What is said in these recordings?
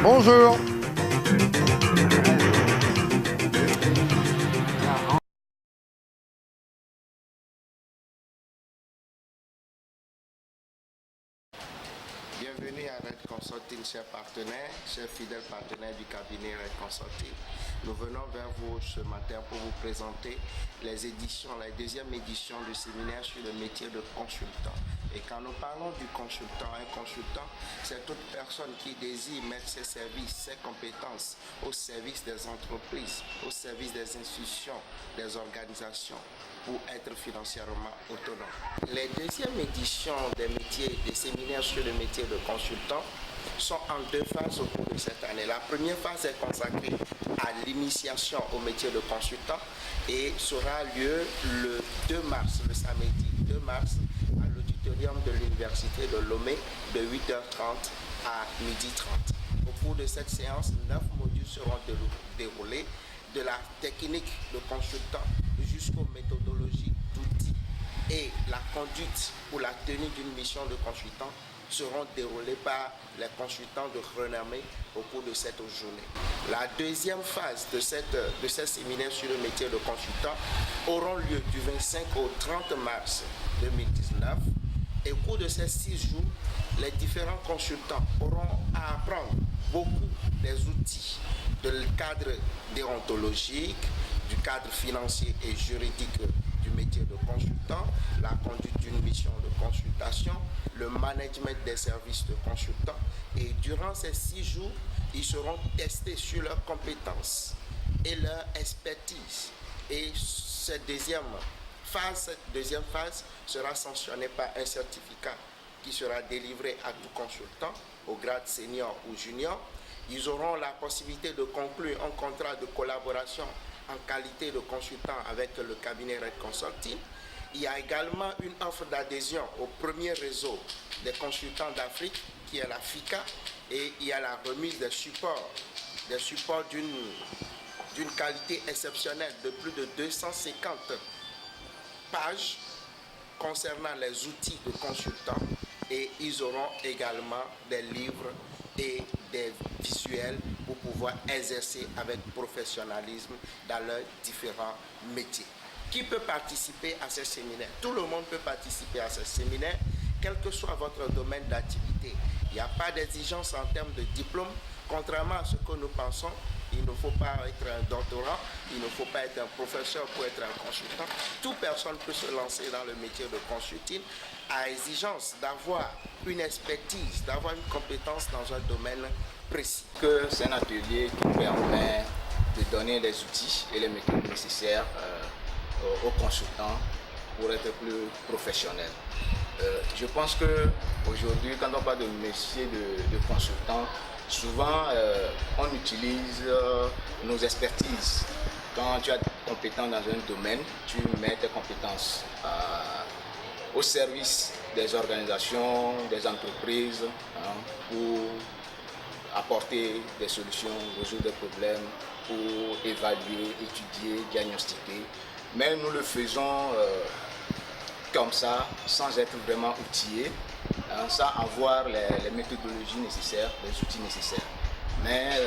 Bonjour. Bienvenue à Red Consulting, chers partenaires, chers fidèles partenaires du cabinet Red Consulting. Nous venons vers vous ce matin pour vous présenter la deuxième édition du séminaire sur le métier de consultant. Et quand nous parlons du consultant, un consultant, c'est toute personne qui désire mettre ses services, ses compétences au service des entreprises, au service des institutions, des organisations, pour être financièrement autonome. Les deuxièmes éditions des séminaires sur le métier de consultant sont en deux phases au cours de cette année. La première phase est consacrée à l'initiation au métier de consultant et sera lieu le 2 mars, le samedi 2 mars, à l'auditorium de l'Université de Lomé de 8h30 à 12h30. Au cours de cette séance, 9 modules seront déroulés, de la technique de consultant jusqu'aux méthodologies d'outils et la conduite pour la tenue d'une mission de consultant seront déroulées par les consultants de renommée au cours de cette journée. La deuxième phase de ce séminaire sur le métier de consultant auront lieu du 25 au 30 mars 2019 et au cours de ces 6 jours, les différents consultants auront à apprendre beaucoup des outils du cadre déontologique, du cadre financier et juridique du métier de consultant, la conduite d'une mission de consultation, le management des services de consultant. Et durant ces 6 jours, ils seront testés sur leurs compétences et leur expertise. Et cette deuxième phase sera sanctionnée par un certificat qui sera délivré à tout consultant au grade senior ou junior. Ils auront la possibilité de conclure un contrat de collaboration en qualité de consultant avec le cabinet Red Consulting. Il y a également une offre d'adhésion au premier réseau des consultants d'Afrique, qui est la FICA, et il y a la remise des supports d'une qualité exceptionnelle de plus de 250 pages concernant les outils de consultant, et ils auront également des livres et des visuels pour pouvoir exercer avec professionnalisme dans leurs différents métiers. Qui peut participer à ces séminaires? Tout le monde peut participer à ces séminaires, quel que soit votre domaine d'activité. Il n'y a pas d'exigence en termes de diplôme, contrairement à ce que nous pensons. Il ne faut pas être un doctorant, il ne faut pas être un professeur pour être un consultant. Toute personne peut se lancer dans le métier de consulting à exigence d'avoir une expertise, d'avoir une compétence dans un domaine précis. C'est un atelier qui permet de donner les outils et les méthodes nécessaires aux consultants pour être plus professionnels. Je pense qu'aujourd'hui, quand on parle de métier de consultant, souvent on utilise nos expertises. Quand tu as des compétences dans un domaine, tu mets tes compétences au service des organisations, des entreprises, pour apporter des solutions, résoudre des problèmes, pour évaluer, étudier, diagnostiquer. Mais nous le faisons comme ça, sans être vraiment outillés, sans avoir les méthodologies nécessaires, les outils nécessaires. Mais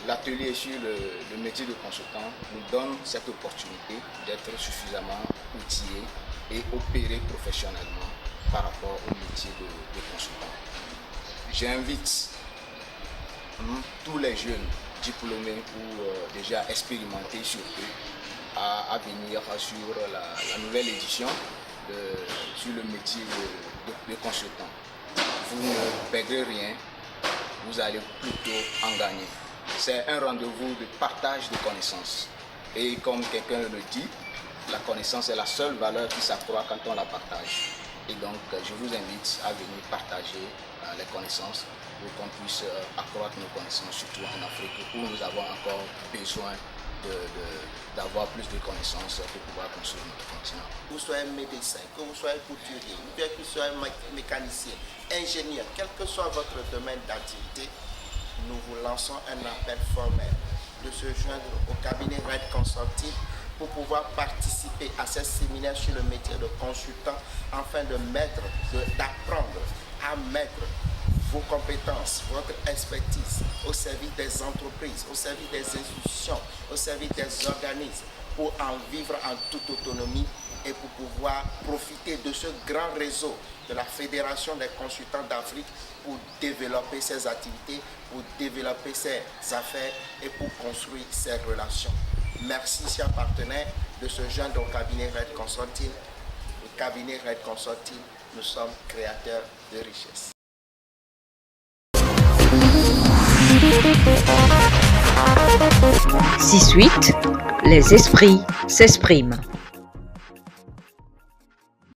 l'atelier sur le métier de consultant nous donne cette opportunité d'être suffisamment outillés et opérer professionnellement par rapport au métier de consultant. J'invite tous les jeunes diplômés ou déjà expérimentés sur eux à venir sur la nouvelle édition sur le métier de consultant. Vous ne perdrez rien, vous allez plutôt en gagner. C'est un rendez-vous de partage de connaissances. Et comme quelqu'un le dit, la connaissance est la seule valeur qui s'accroît quand on la partage. Et donc, je vous invite à venir partager les connaissances pour qu'on puisse accroître nos connaissances, surtout en Afrique, où nous avons encore besoin d'avoir plus de connaissances pour pouvoir construire notre continent. Que vous soyez médecin, que vous soyez couturier, que vous soyez mécanicien, ingénieur, quel que soit votre domaine d'activité, nous vous lançons un appel formel de se joindre au cabinet Red Consulting pour pouvoir participer à ces séminaires sur le métier de consultant afin d'apprendre à mettre vos compétences, votre expertise au service des entreprises, au service des institutions, au service des organismes pour en vivre en toute autonomie et pour pouvoir profiter de ce grand réseau de la Fédération des consultants d'Afrique pour développer ses activités, pour développer ses affaires et pour construire ses relations. Merci, chers partenaires, de se joindre au cabinet Red Consulting. Le cabinet Red Consulting, nous sommes créateurs de richesses. 6-8, les esprits s'expriment.